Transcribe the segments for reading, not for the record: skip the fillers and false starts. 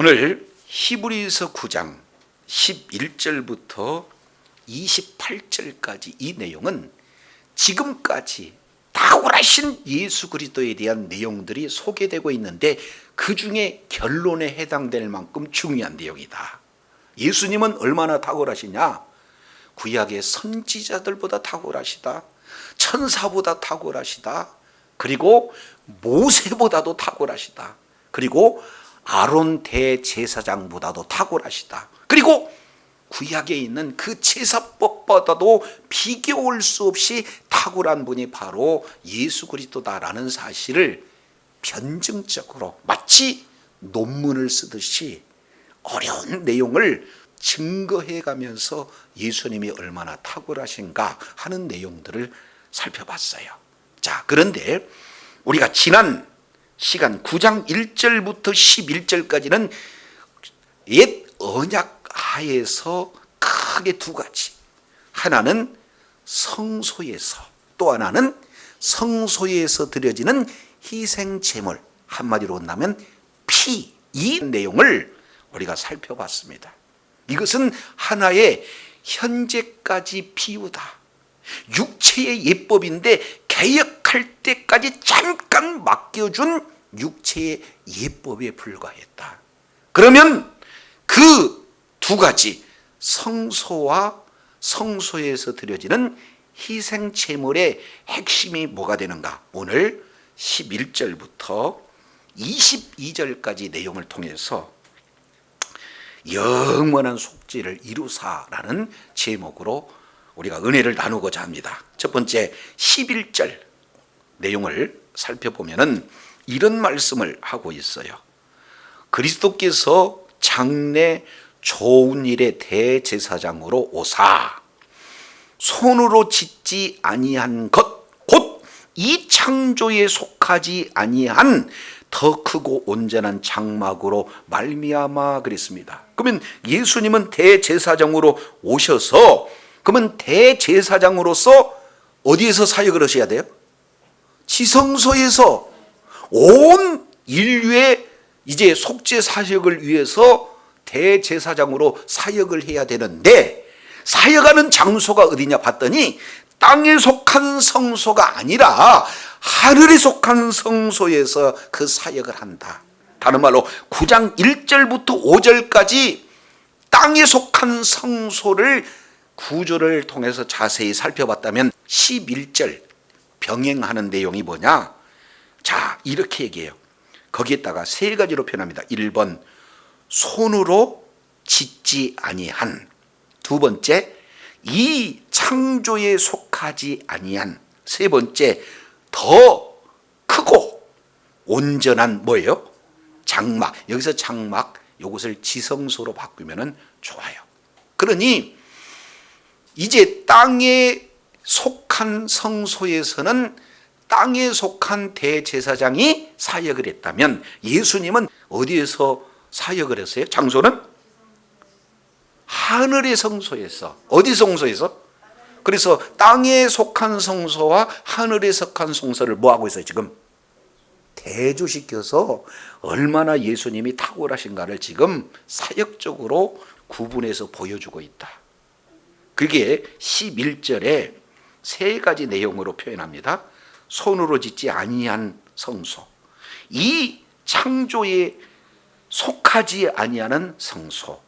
오늘 히브리서 9장 11절부터 28절까지 이 내용은 지금까지 탁월하신 예수 그리스도에 대한 내용들이 소개되고 있는데 그 중에 결론에 해당될 만큼 중요한 내용이다. 예수님은 얼마나 탁월하시냐? 구약의 선지자들보다 탁월하시다. 천사보다 탁월하시다. 그리고 모세보다도 탁월하시다. 그리고 아론 대제사장보다도 탁월하시다. 그리고 구약에 있는 그 제사법보다도 비교할 수 없이 탁월한 분이 바로 예수 그리스도다라는 사실을 변증적으로 마치 논문을 쓰듯이 어려운 내용을 증거해 가면서 예수님이 얼마나 탁월하신가 하는 내용들을 살펴봤어요. 자, 그런데 우리가 지난 시간 9장 1절부터 11절까지는 옛 언약 하에서 크게 두 가지, 하나는 성소에서, 또 하나는 성소에서 드려지는 희생 제물, 한마디로 한다면 피, 이 내용을 우리가 살펴봤습니다. 이것은 하나의 현재까지 비유다. 육체의 예법인데 개혁할 때까지 잠깐 맡겨준 육체의 예법에 불과했다. 그러면 그 두 가지, 성소와 성소에서 드려지는 희생 제물의 핵심이 뭐가 되는가? 오늘 11절부터 22절까지 내용을 통해서 영원한 속죄를 이루사라는 제목으로 우리가 은혜를 나누고자 합니다. 첫 번째 11절 내용을 살펴보면은 이런 말씀을 하고 있어요. 그리스도께서 장래 좋은 일의 대제사장으로 오사 손으로 짓지 아니한 것 곧 이 창조에 속하지 아니한 더 크고 온전한 장막으로 말미암아 그랬습니다. 그러면 예수님은 대제사장으로 오셔서 그러면 대제사장으로서 어디에서 사역을 하셔야 돼요? 지성소에서 온 인류의 이제 속죄 사역을 위해서 대제사장으로 사역을 해야 되는데 사역하는 장소가 어디냐 봤더니 땅에 속한 성소가 아니라 하늘에 속한 성소에서 그 사역을 한다. 다른 말로 9장 1절부터 5절까지 땅에 속한 성소를 구조를 통해서 자세히 살펴봤다면 11절 병행하는 내용이 뭐냐? 자, 이렇게 얘기해요. 거기에다가 세 가지로 표현합니다. 1번 손으로 짓지 아니한, 두 번째 이 창조에 속하지 아니한, 세 번째 더 크고 온전한 뭐예요? 장막. 여기서 장막 이것을 지성소로 바꾸면 좋아요. 그러니 이제 땅에 속한 성소에서는 땅에 속한 대제사장이 사역을 했다면 예수님은 어디에서 사역을 했어요? 장소는 하늘의 성소에서. 어디 성소에서? 그래서 땅에 속한 성소와 하늘에 속한 성소를 뭐하고 있어요? 지금 대조시켜서 얼마나 예수님이 탁월하신가를 지금 사역적으로 구분해서 보여주고 있다. 그게 11절에 세 가지 내용으로 표현합니다. 손으로 짓지 아니한 성소, 이 창조에 속하지 아니하는 성소,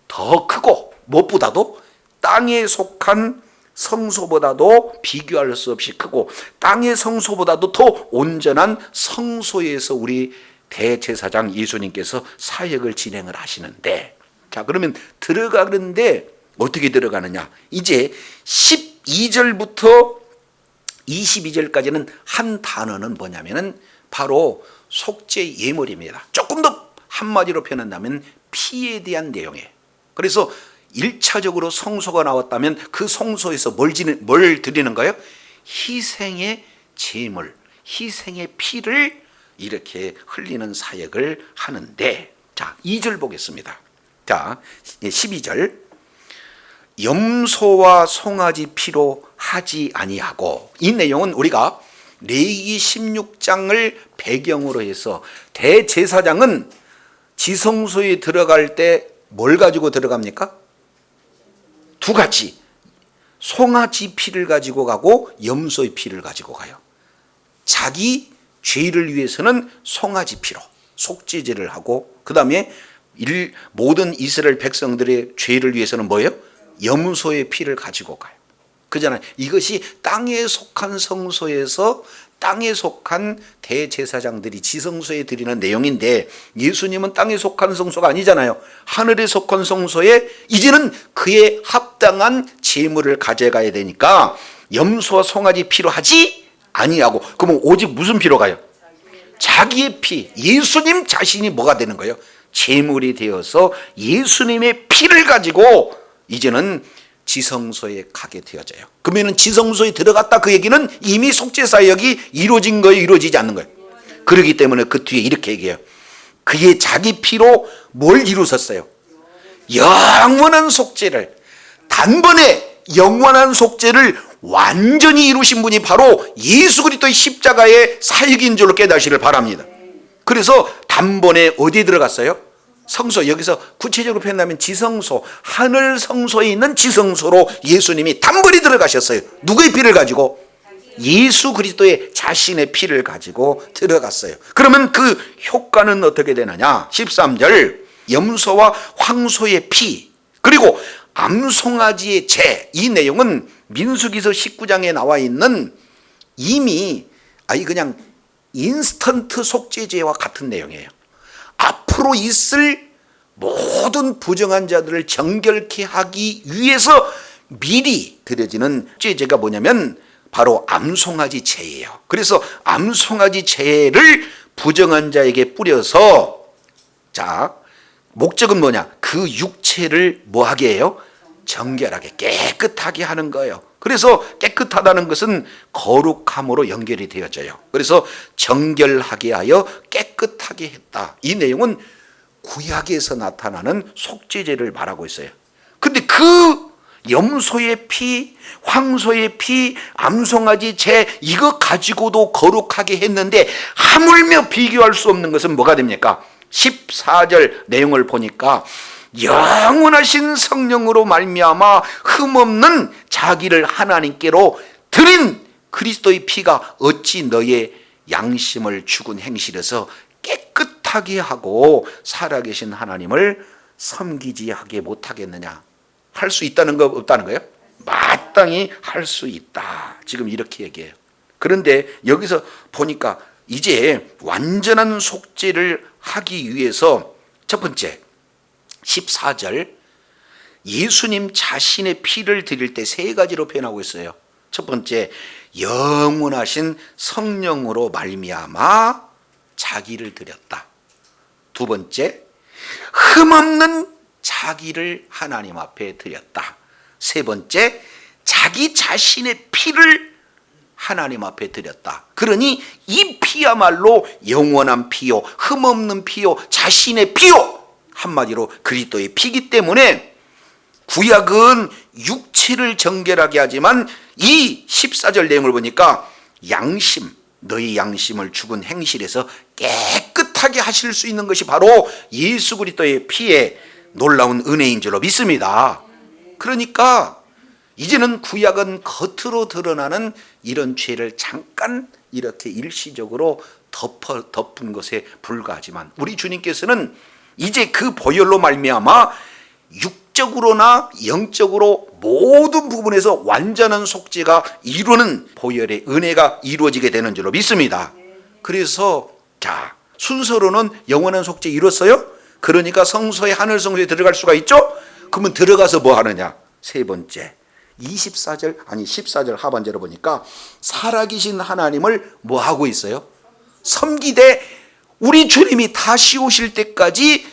더 크고 무엇보다도 땅에 속한 성소보다도 비교할 수 없이 크고 땅의 성소보다도 더 온전한 성소에서 우리 대제사장 예수님께서 사역을 진행을 하시는데, 자, 그러면 들어가는데 어떻게 들어가느냐? 이제 12절부터 22절까지는 한 단어는 뭐냐면은 바로 속죄 예물입니다. 조금 더 한마디로 표현한다면 피에 대한 내용이에요. 그래서 1차적으로 성소가 나왔다면 그 성소에서 뭘 드리는가요? 희생의 제물, 희생의 피를 이렇게 흘리는 사역을 하는데, 자, 2절 보겠습니다. 자, 12절 염소와 송아지 피로 하지 아니하고, 이 내용은 우리가 레위기 16장을 배경으로 해서 대제사장은 지성소에 들어갈 때 뭘 가지고 들어갑니까? 두 가지. 송아지 피를 가지고 가고 염소의 피를 가지고 가요. 자기 죄를 위해서는 송아지 피로 속죄제를 하고, 그 다음에 모든 이스라엘 백성들의 죄를 위해서는 뭐예요? 염소의 피를 가지고 가요. 그잖아요. 이것이 땅에 속한 성소에서 땅에 속한 대제사장들이 지성소에 드리는 내용인데, 예수님은 땅에 속한 성소가 아니잖아요. 하늘에 속한 성소에 이제는 그에 합당한 제물을 가져가야 되니까 염소와 송아지 피로 하지 아니하고, 그러면 오직 무슨 피로 가요? 자기의 피. 예수님 자신이 뭐가 되는 거예요? 제물이 되어서 예수님의 피를 가지고 이제는 지성소에 가게 되어져요. 그러면 지성소에 들어갔다, 그 얘기는 이미 속죄사역이 이루어진 거예요, 이루어지지 않는 거예요? 그렇기 때문에 그 뒤에 이렇게 얘기해요. 그의 자기 피로 뭘 이루셨어요? 영원한 속죄를, 단번에 영원한 속죄를 완전히 이루신 분이 바로 예수 그리스도의 십자가의 사역인 줄로 깨닫기를 바랍니다. 그래서 단번에 어디에 들어갔어요? 성소. 여기서 구체적으로 표현하면 지성소, 하늘 성소에 있는 지성소로 예수님이 단번에 들어가셨어요. 누구의 피를 가지고? 예수 그리스도의 자신의 피를 가지고 들어갔어요. 그러면 그 효과는 어떻게 되느냐? 13절, 염소와 황소의 피, 그리고 암송아지의 재. 이 내용은 민수기서 19장에 나와 있는 이미 그냥 인스턴트 속죄제와 같은 내용이에요. 앞으로 있을 모든 부정한 자들을 정결케 하기 위해서 미리 드려지는 속죄제가 뭐냐면 바로 암송아지 제예요. 그래서 암송아지 제를 부정한 자에게 뿌려서, 자, 목적은 뭐냐? 그 육체를 뭐하게 해요? 정결하게, 깨끗하게 하는 거예요. 그래서 깨끗하다는 것은 거룩함으로 연결이 되어져요. 그래서 정결하게 하여 깨끗하게 했다. 이 내용은 구약에서 나타나는 속죄제를 말하고 있어요. 근데 그 염소의 피, 황소의 피, 암송아지 제, 이거 가지고도 거룩하게 했는데 하물며 비교할 수 없는 것은 뭐가 됩니까? 14절 내용을 보니까 영원하신 성령으로 말미암아 흠없는 자기를 하나님께로 드린 그리스도의 피가 어찌 너의 양심을 죽은 행실에서 깨끗하게 하고 살아계신 하나님을 섬기지 하게 못하겠느냐? 할 수 있다는 거 없다는 거예요? 마땅히 할 수 있다. 지금 이렇게 얘기해요. 그런데 여기서 보니까 이제 완전한 속죄를 하기 위해서 첫 번째 14절, 예수님 자신의 피를 드릴 때 세 가지로 표현하고 있어요. 첫 번째, 영원하신 성령으로 말미암아 자기를 드렸다. 두 번째, 흠없는 자기를 하나님 앞에 드렸다. 세 번째, 자기 자신의 피를 하나님 앞에 드렸다. 그러니 이 피야말로 영원한 피요, 흠없는 피요, 자신의 피요, 한마디로 그리스도의 피기 때문에 구약은 육체를 정결하게 하지만 이 14절 내용을 보니까 양심, 너희 양심을 죽은 행실에서 깨끗하게 하실 수 있는 것이 바로 예수 그리스도의 피의 놀라운 은혜인 줄로 믿습니다. 그러니까 이제는 구약은 겉으로 드러나는 이런 죄를 잠깐 이렇게 일시적으로 덮은 것에 불과하지만 우리 주님께서는 이제 그 보혈로 말미암아 육적으로나 영적으로 모든 부분에서 완전한 속죄가 이루는 보혈의 은혜가 이루어지게 되는 줄로 믿습니다. 그래서 자, 순서로는 영원한 속죄 이뤘어요? 그러니까 성소에, 하늘 성소에 들어갈 수가 있죠? 그러면 들어가서 뭐 하느냐? 세 번째 14절 하반절을 보니까 살아계신 하나님을 뭐 하고 있어요? 섬기되 우리 주님이 다시 오실 때까지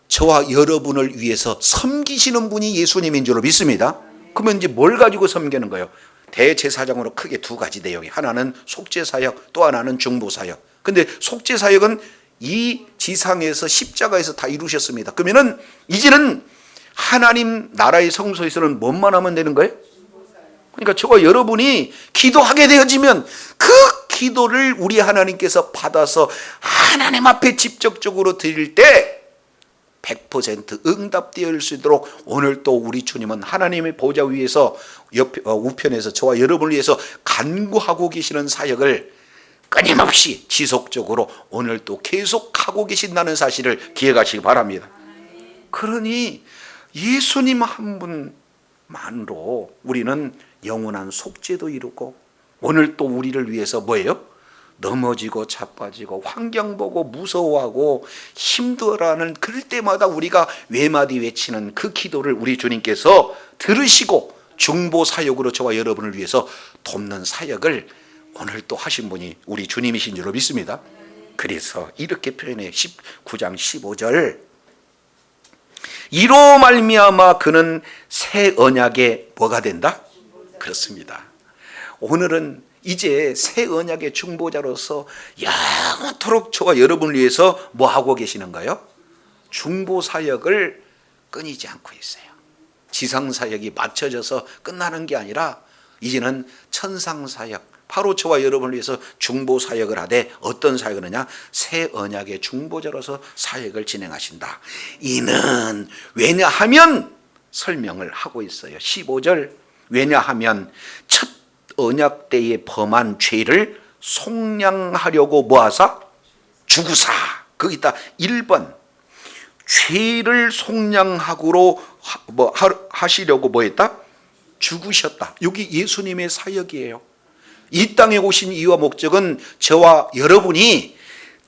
저와 여러분을 위해서 섬기시는 분이 예수님인 줄로 믿습니다. 그러면 이제 뭘 가지고 섬기는 거예요? 대제사장으로 크게 두 가지 내용이, 하나는 속죄사역, 또 하나는 중보사역. 근데 속죄사역은 이 지상에서 십자가에서 다 이루셨습니다. 그러면은 이제는 하나님 나라의 성소에서는 뭐만 하면 되는 거예요? 그러니까 저와 여러분이 기도하게 되어지면 그 기도를 우리 하나님께서 받아서 하나님 앞에 직접적으로 드릴 때 100% 응답되어 수 있도록 오늘 또 우리 주님은 하나님의 보좌 위에서 우편에서 저와 여러분을 위해서 간구하고 계시는 사역을 끊임없이 지속적으로 오늘 또 계속하고 계신다는 사실을 기억하시기 바랍니다. 그러니 예수님 한 분만으로 우리는 영원한 속죄도 이루고 오늘 또 우리를 위해서 뭐예요? 넘어지고 자빠지고 환경 보고 무서워하고 힘들어하는 그럴 때마다 우리가 외마디 외치는 그 기도를 우리 주님께서 들으시고 중보 사역으로 저와 여러분을 위해서 돕는 사역을 오늘 또 하신 분이 우리 주님이신 줄로 믿습니다. 그래서 이렇게 표현해 19장 15절 이로 말미암아 그는 새 언약의 뭐가 된다? 그렇습니다. 오늘은 이제 새 언약의 중보자로서 영원토록 저와 여러분을 위해서 뭐 하고 계시는가요? 중보 사역을 끊이지 않고 있어요. 지상 사역이 맞춰져서 끝나는 게 아니라 이제는 천상 사역, 바로 저와 여러분을 위해서 중보 사역을 하되 어떤 사역을 하냐? 새 언약의 중보자로서 사역을 진행하신다. 이는 왜냐하면 설명을 하고 있어요. 15절 왜냐하면 첫 언약 때에 범한 죄를 속량하려고 뭐하사? 죽으사. 거기다 1번 죄를 속량하고로 하시려고 뭐했다? 죽으셨다. 여기 예수님의 사역이에요. 이 땅에 오신 이유와 목적은 저와 여러분이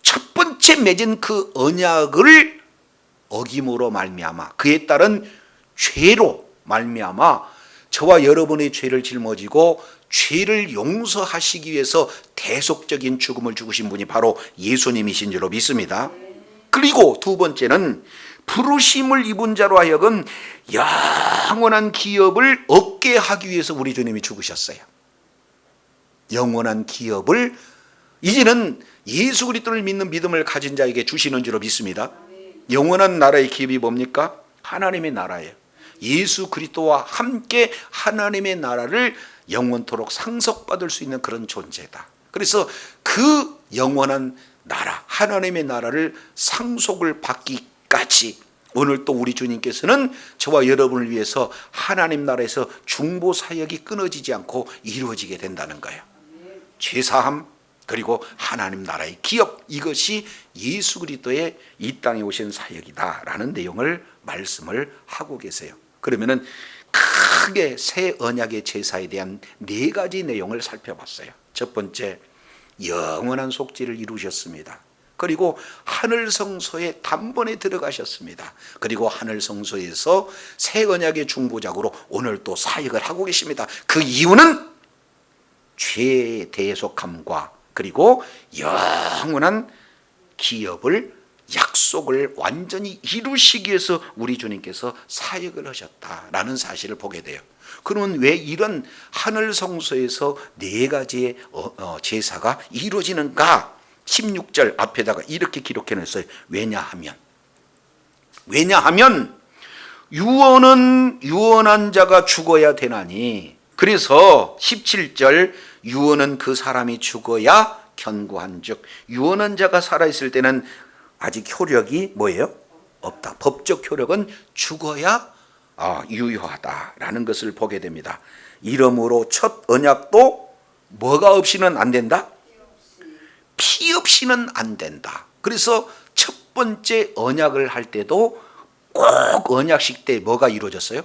첫 번째 맺은 그 언약을 어김으로 말미암아 그에 따른 죄로 말미암아 저와 여러분의 죄를 짊어지고 죄를 용서하시기 위해서 대속적인 죽음을 죽으신 분이 바로 예수님이신 줄로 믿습니다. 그리고 두 번째는 부르심을 입은 자로 하여금 영원한 기업을 얻게 하기 위해서 우리 주님이 죽으셨어요. 영원한 기업을 이제는 예수 그리스도를 믿는 믿음을 가진 자에게 주시는 줄로 믿습니다. 영원한 나라의 기업이 뭡니까? 하나님의 나라예요. 예수 그리스도와 함께 하나님의 나라를 영원토록 상속받을 수 있는 그런 존재다. 그래서 그 영원한 나라, 하나님의 나라를 상속을 받기까지 오늘 또 우리 주님께서는 저와 여러분을 위해서 하나님 나라에서 중보 사역이 끊어지지 않고 이루어지게 된다는 거예요. 죄사함 그리고 하나님 나라의 기업, 이것이 예수 그리스도의 이 땅에 오신 사역이다라는 내용을 말씀을 하고 계세요. 그러면은 크게 새 언약의 제사에 대한 네 가지 내용을 살펴봤어요. 첫 번째, 영원한 속죄를 이루셨습니다. 그리고 하늘 성소에 단번에 들어가셨습니다. 그리고 하늘 성소에서 새 언약의 중보자로 오늘 또 사역을 하고 계십니다. 그 이유는 죄의 대속함과 그리고 영원한 기업을 약속을 완전히 이루시기 위해서 우리 주님께서 사역을 하셨다라는 사실을 보게 돼요. 그러면 왜 이런 하늘 성소에서 네 가지의 제사가 이루어지는가? 16절 앞에다가 이렇게 기록해놨어요. 왜냐하면 유언은 유언한 자가 죽어야 되나니. 그래서 17절 유언은 그 사람이 죽어야 견고한즉 유언한 자가 살아있을 때는 아직 효력이 뭐예요? 없다. 법적 효력은 죽어야 유효하다라는 것을 보게 됩니다. 이러므로 첫 언약도 뭐가 없이는 안 된다? 피 없이는 안 된다. 그래서 첫 번째 언약을 할 때도 꼭 언약식 때 뭐가 이루어졌어요?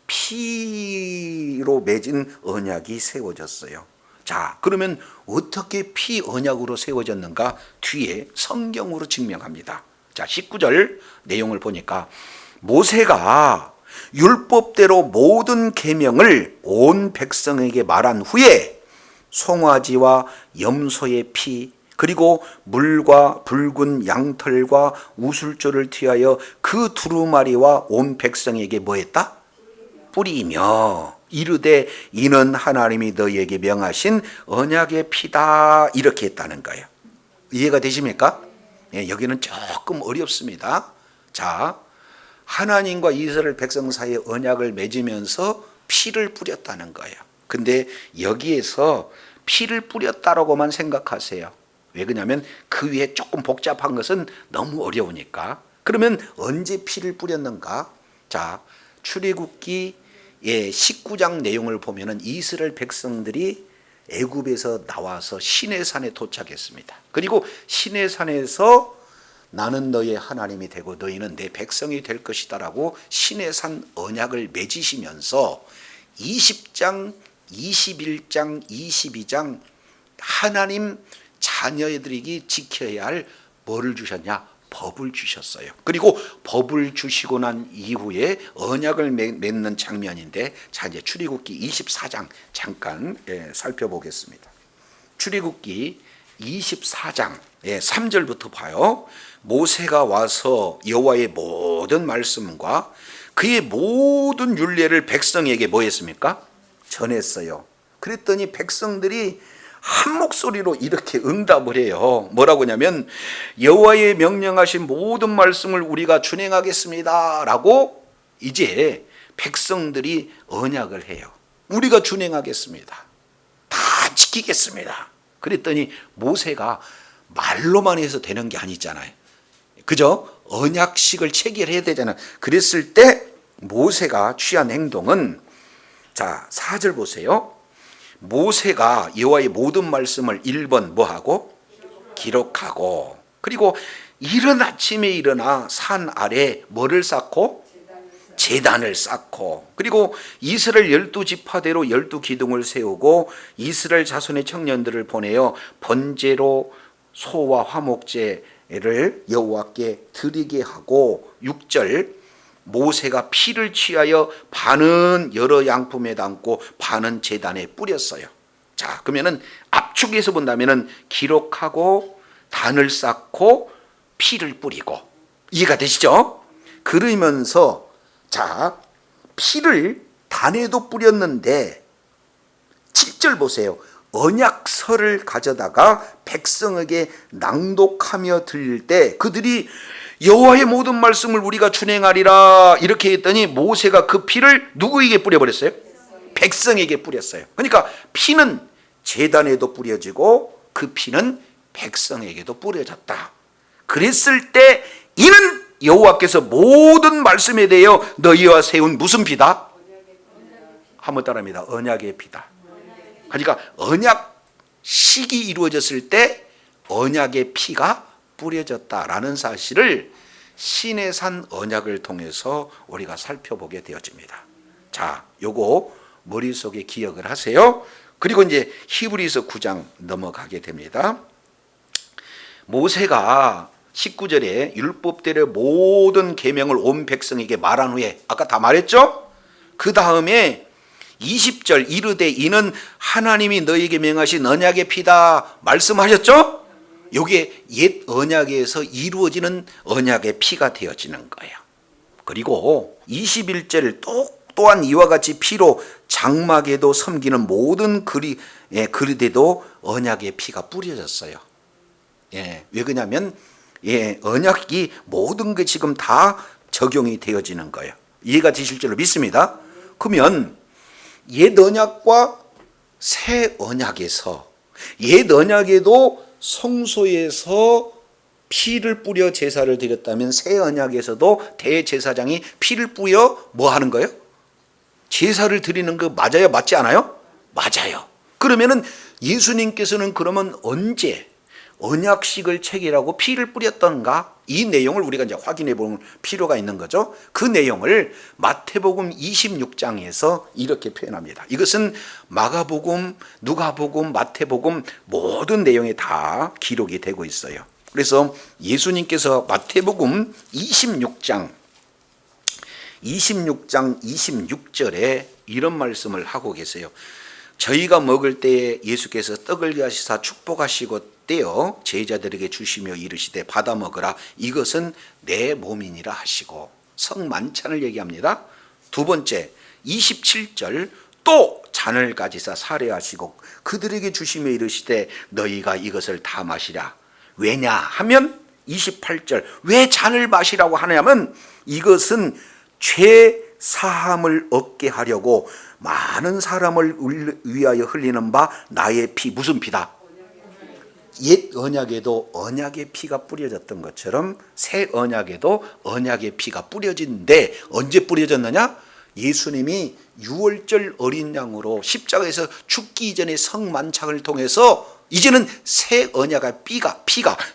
피로 맺은 언약이 세워졌어요. 자, 그러면 어떻게 피 언약으로 세워졌는가? 뒤에 성경으로 증명합니다. 자, 19절 내용을 보니까 모세가 율법대로 모든 계명을 온 백성에게 말한 후에 송아지와 염소의 피 그리고 물과 붉은 양털과 우슬조를 취하여 그 두루마리와 온 백성에게 뭐했다? 뿌리며 이르되 이는 하나님이 너희에게 명하신 언약의 피다 이렇게 했다는 거예요. 이해가 되십니까? 예, 여기는 조금 어렵습니다. 자, 하나님과 이스라엘 백성 사이에 언약을 맺으면서 피를 뿌렸다는 거예요. 근데 여기에서 피를 뿌렸다라고만 생각하세요. 왜 그러냐면 그 위에 조금 복잡한 것은 너무 어려우니까. 그러면 언제 피를 뿌렸는가? 자, 출애굽기 19장 내용을 보면은 이스라엘 백성들이 애굽에서 나와서 시내산에 도착했습니다. 그리고 시내산에서 나는 너의 하나님이 되고 너희는 내 백성이 될 것이다라고 시내산 언약을 맺으시면서 20장, 21장, 22장 하나님 자녀들에게 지켜야 할 뭐를 주셨냐? 법을 주셨어요. 그리고 법을 주시고 난 이후에 언약을 맺는 장면인데, 자, 이제 출애굽기 24장 잠깐 살펴보겠습니다. 출애굽기 24장 3절부터 봐요. 모세가 와서 여호와의 모든 말씀과 그의 모든 율례를 백성에게 뭐 했습니까? 전했어요. 그랬더니 백성들이 한 목소리로 이렇게 응답을 해요. 뭐라고 하냐면 여호와의 명령하신 모든 말씀을 우리가 준행하겠습니다 라고 이제 백성들이 언약을 해요. 우리가 준행하겠습니다. 다 지키겠습니다. 그랬더니 모세가 말로만 해서 되는 게 아니잖아요. 그죠? 언약식을 체결해야 되잖아요. 그랬을 때 모세가 취한 행동은, 자, 4절 보세요. 모세가 여호와의 모든 말씀을 1번 뭐하고? 기록하고, 그리고 이른 아침에 일어나 산 아래 뭐를 쌓고? 제단을 쌓고, 그리고 이스라엘 12지파대로 12기둥을 세우고 이스라엘 자손의 청년들을 보내어 번제로 소와 화목제를 여호와께 드리게 하고, 6절 모세가 피를 취하여 반은 여러 양품에 담고 반은 제단에 뿌렸어요. 자, 그러면은 압축해서 본다면은 기록하고 단을 쌓고 피를 뿌리고, 이해가 되시죠? 그러면서 자, 피를 단에도 뿌렸는데 7절 보세요. 언약서를 가져다가 백성에게 낭독하며 들릴 때 그들이 여호와의 모든 말씀을 우리가 준행하리라 이렇게 했더니 모세가 그 피를 누구에게 뿌려버렸어요? 백성에게 뿌렸어요. 그러니까 피는 제단에도 뿌려지고 그 피는 백성에게도 뿌려졌다. 그랬을 때 이는 여호와께서 모든 말씀에 대하여 너희와 세운 무슨 피다? 한번 따라합니다. 언약의 피다. 그러니까 언약식이 이루어졌을 때 언약의 피가 뿌려졌다라는 사실을 시내산 언약을 통해서 우리가 살펴보게 되어집니다. 자, 요거 머릿속에 기억을 하세요. 그리고 이제 히브리서 9장 넘어가게 됩니다. 모세가 19절에 율법대로 모든 계명을 온 백성에게 말한 후에, 아까 다 말했죠? 그 다음에 20절 이르되 이는 하나님이 너에게 명하신 언약의 피다 말씀하셨죠? 이게 옛 언약에서 이루어지는 언약의 피가 되어지는 거예요. 그리고 21절 또한 이와 같이 피로 장막에도 섬기는 모든 그릇에도 언약의 피가 뿌려졌어요. 왜 그러냐면 언약이 모든 게 지금 다 적용이 되어지는 거예요. 이해가 되실 줄로 믿습니다. 그러면 옛 언약과 새 언약에서, 옛 언약에도 성소에서 피를 뿌려 제사를 드렸다면 새 언약에서도 대제사장이 피를 뿌려 뭐 하는 거예요? 제사를 드리는 거 맞아요? 맞지 않아요? 맞아요. 그러면은 예수님께서는 그러면 언제 언약식을 체결하고 피를 뿌렸던가? 이 내용을 우리가 이제 확인해 볼 필요가 있는 거죠. 그 내용을 마태복음 26장에서 이렇게 표현합니다. 이것은 마가복음, 누가복음, 마태복음 모든 내용에 다 기록이 되고 있어요. 그래서 예수님께서 마태복음 26장 26절에 이런 말씀을 하고 계세요. 저희가 먹을 때에 예수께서 떡을 가시사 축복하시고 떼어 제자들에게 주시며 이르시되 받아 먹으라 이것은 내 몸이니라 하시고, 성만찬을 얘기합니다. 두 번째 27절 또 잔을 가지사 사례하시고 그들에게 주시며 이르시되 너희가 이것을 다 마시라. 왜냐 하면 28절 왜 잔을 마시라고 하냐면 이것은 죄 사함을 얻게 하려고 많은 사람을 위하여 흘리는 바 나의 피, 무슨 피다? 옛 언약에도 언약의 피가 뿌려졌던 것처럼 새 언약에도 언약의 피가 뿌려진데 언제 뿌려졌느냐? 예수님이 유월절 어린 양으로 십자가에서 죽기 이전의 성만찬을 통해서 이제는 새 언약의 피가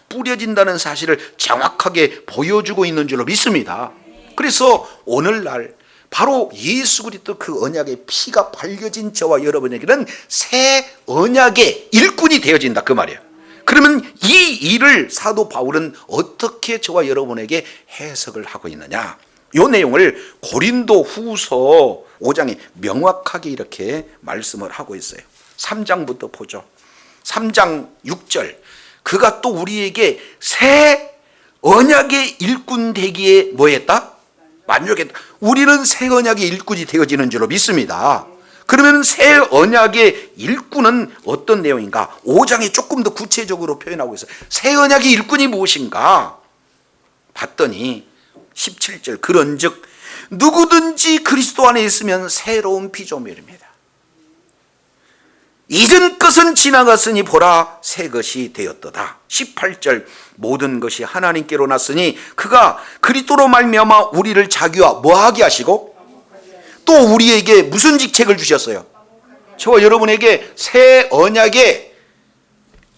뿌려진다는 사실을 정확하게 보여주고 있는 줄로 믿습니다. 그래서 오늘날 바로 예수 그리스도 그 언약의 피가 발려진 저와 여러분에게는 새 언약의 일꾼이 되어진다 그 말이에요. 그러면 이 일을 사도 바울은 어떻게 저와 여러분에게 해석을 하고 있느냐? 이 내용을 고린도 후서 5장에 명확하게 이렇게 말씀을 하고 있어요. 3장부터 보죠. 3장 6절, 그가 또 우리에게 새 언약의 일꾼 되기에 뭐 했다? 만족했다. 우리는 새 언약의 일꾼이 되어지는 줄로 믿습니다. 그러면 새 언약의 일꾼은 어떤 내용인가? 5장에 조금 더 구체적으로 표현하고 있어요. 새 언약의 일꾼이 무엇인가? 봤더니 17절, 그런즉 누구든지 그리스도 안에 있으면 새로운 피조물입니다. 이전 것은 지나갔으니 보라 새 것이 되었도다. 18절, 모든 것이 하나님께로 났으니 그가 그리스도로 말미암아 우리를 자기와 뭐하게 하시고 또 우리에게 무슨 직책을 주셨어요? 저와 여러분에게 새 언약의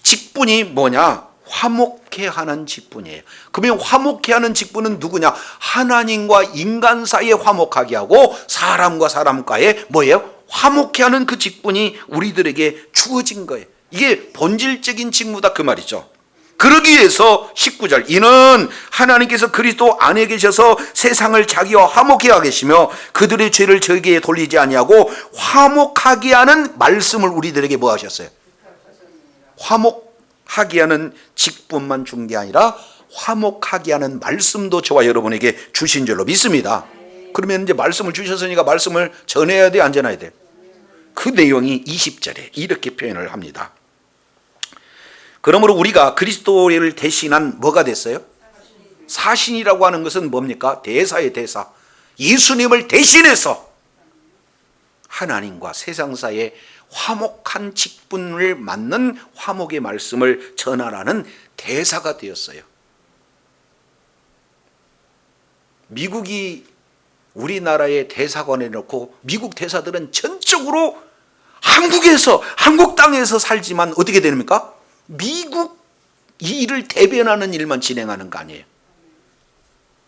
직분이 뭐냐? 화목해 하는 직분이에요. 그러면 화목해 하는 직분은 누구냐? 하나님과 인간 사이에 화목하게 하고 사람과 사람과의 뭐예요? 화목해 하는 그 직분이 우리들에게 주어진 거예요. 이게 본질적인 직무다 그 말이죠. 그러기 위해서 19절, 이는 하나님께서 그리스도 안에 계셔서 세상을 자기와 화목해 하게 하시며 그들의 죄를 저에게 돌리지 아니하고 화목하게 하는 말씀을 우리들에게 뭐 하셨어요? 화목하게 하는 직분만 준 게 아니라 화목하게 하는 말씀도 저와 여러분에게 주신 줄로 믿습니다. 그러면 이제 말씀을 주셨으니까 말씀을 전해야 돼, 안 전해야 돼? 그 내용이 20절에 이렇게 표현을 합니다. 그러므로 우리가 그리스도를 대신한 뭐가 됐어요? 사신이라고 하는 것은 뭡니까? 대사의 대사. 예수님을 대신해서 하나님과 세상 사이에 화목한 직분을 맡는 화목의 말씀을 전하라는 대사가 되었어요. 미국이 우리나라의 대사관에 놓고 미국 대사들은 전적으로 한국에서 한국 땅에서 살지만 어떻게 됩니까? 미국 이 일을 대변하는 일만 진행하는 거 아니에요.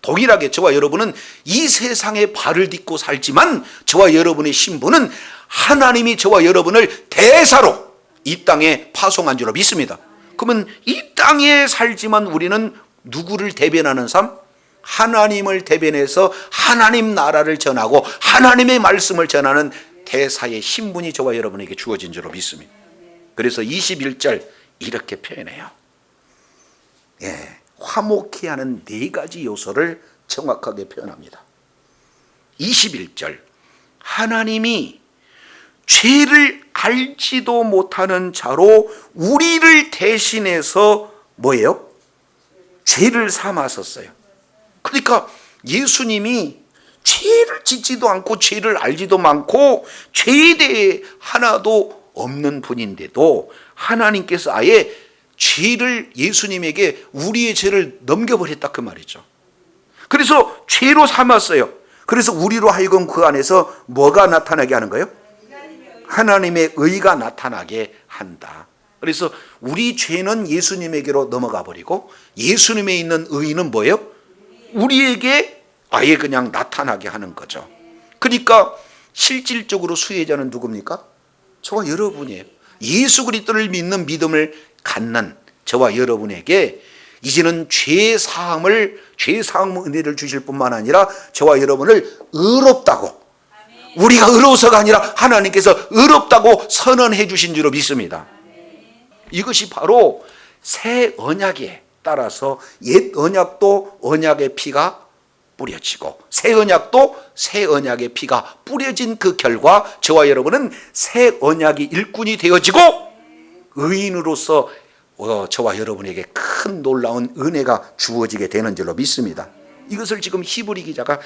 동일하게 저와 여러분은 이 세상에 발을 딛고 살지만 저와 여러분의 신분은 하나님이 저와 여러분을 대사로 이 땅에 파송한 줄로 믿습니다. 그러면 이 땅에 살지만 우리는 누구를 대변하는 삶? 하나님을 대변해서 하나님 나라를 전하고 하나님의 말씀을 전하는 대사의 신분이 저와 여러분에게 주어진 줄로 믿습니다. 그래서 21절 이렇게 표현해요. 화목해 하는 네 가지 요소를 정확하게 표현합니다. 21절, 하나님이 죄를 알지도 못하는 자로 우리를 대신해서 뭐예요? 죄를 삼았었어요. 그러니까 예수님이 죄를 짓지도 않고 죄를 알지도 않고 죄에 대해 하나도 없는 분인데도 하나님께서 아예 죄를 예수님에게 우리의 죄를 넘겨버렸다 그 말이죠. 그래서 죄로 삼았어요. 그래서 우리로 하여금 그 안에서 뭐가 나타나게 하는 거예요? 하나님의 의가 나타나게 한다. 그래서 우리 죄는 예수님에게로 넘어가 버리고 예수님에 있는 의는 뭐예요? 우리에게 아예 그냥 나타나게 하는 거죠. 그러니까 실질적으로 수혜자는 누굽니까? 저와 여러분이에요. 예수 그리스도를 믿는 믿음을 갖는 저와 여러분에게 이제는 죄 사함 은혜를 주실 뿐만 아니라 저와 여러분을 의롭다고, 우리가 의로워서가 아니라 하나님께서 의롭다고 선언해 주신 줄로 믿습니다. 이것이 바로 새 언약에 따라서 옛 언약도 언약의 피가 뿌려지고 새 언약도 새 언약의 피가 뿌려진 그 결과 저와 여러분은 새 언약의 일꾼이 되어지고 의인으로서 저와 여러분에게 큰 놀라운 은혜가 주어지게 되는 줄로 믿습니다. 이것을 지금 히브리 기자가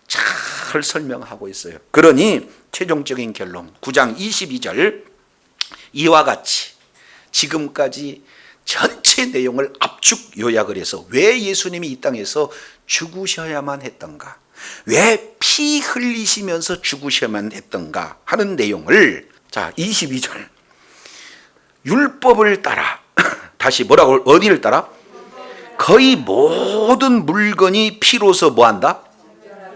잘 설명하고 있어요. 그러니 최종적인 결론 9장 22절, 이와 같이 지금까지 전체 내용을 압축 요약을 해서 왜 예수님이 이 땅에서 죽으셔야만 했던가, 왜 피 흘리시면서 죽으셔야만 했던가 하는 내용을, 자 22절 율법을 따라 다시 뭐라고, 어디를 따라? 거의 모든 물건이 피로서 뭐한다?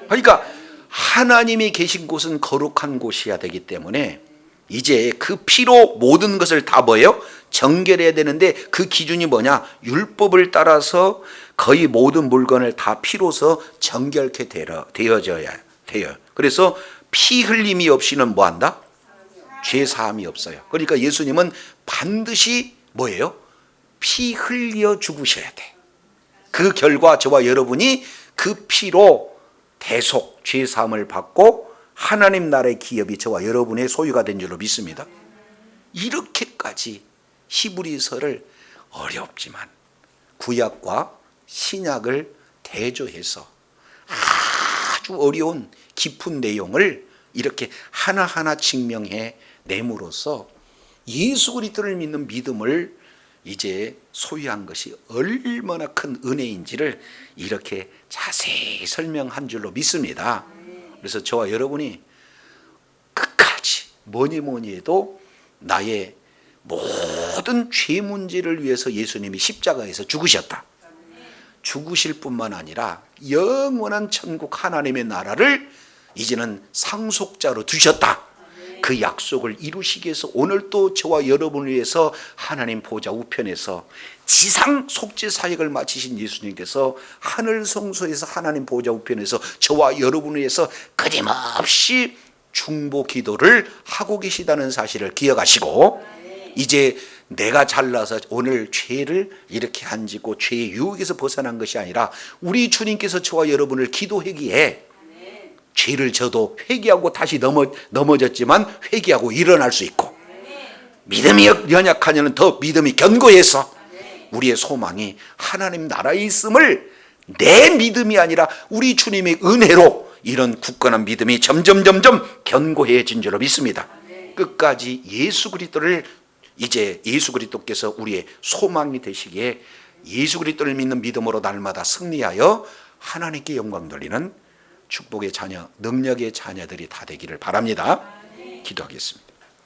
그러니까 하나님이 계신 곳은 거룩한 곳이어야 되기 때문에 이제 그 피로 모든 것을 다 뭐예요? 정결해야 되는데 그 기준이 뭐냐? 율법을 따라서 거의 모든 물건을 다 피로서 정결케 되어져야 돼요. 그래서 피 흘림이 없이는 뭐한다? 죄 사함이 없어요. 그러니까 예수님은 반드시 뭐예요? 피 흘려 죽으셔야 돼. 그 결과 저와 여러분이 그 피로 대속 죄 사함을 받고 하나님 나라의 기업이 저와 여러분의 소유가 된 줄로 믿습니다. 이렇게까지 히브리서를 어렵지만 구약과 신약을 대조해서 아주 어려운 깊은 내용을 이렇게 하나하나 증명해 내므로써 예수 그리스도를 믿는 믿음을 이제 소유한 것이 얼마나 큰 은혜인지를 이렇게 자세히 설명한 줄로 믿습니다. 그래서 저와 여러분이 끝까지 뭐니 해도 나의 모든 죄 문제를 위해서 예수님이 십자가에서 죽으셨다. 죽으실 뿐만 아니라 영원한 천국 하나님의 나라를 이제는 상속자로 두셨다. 그 약속을 이루시기 위해서 오늘 또 저와 여러분을 위해서 하나님 보좌 우편에서 지상 속죄 사역을 마치신 예수님께서 하늘 성소에서 하나님 보좌 우편에서 저와 여러분을 위해서 끊임없이 중보 기도를 하고 계시다는 사실을 기억하시고, 이제 내가 잘나서 오늘 죄를 이렇게 안 짓고 죄의 유혹에서 벗어난 것이 아니라 우리 주님께서 저와 여러분을 기도하기에 죄를 져도 회개하고 다시 넘어졌지만 회개하고 일어날 수 있고, 믿음이 연약하냐는 더 믿음이 견고해서 우리의 소망이 하나님 나라에 있음을 내 믿음이 아니라 우리 주님의 은혜로 이런 굳건한 믿음이 점점 견고해진 줄로 믿습니다. 끝까지 예수 그리스도를, 이제 예수 그리스도께서 우리의 소망이 되시기에 예수 그리스도를 믿는 믿음으로 날마다 승리하여 하나님께 영광 돌리는 축복의 자녀, 능력의 자녀들이 다 되기를 바랍니다. 기도하겠습니다.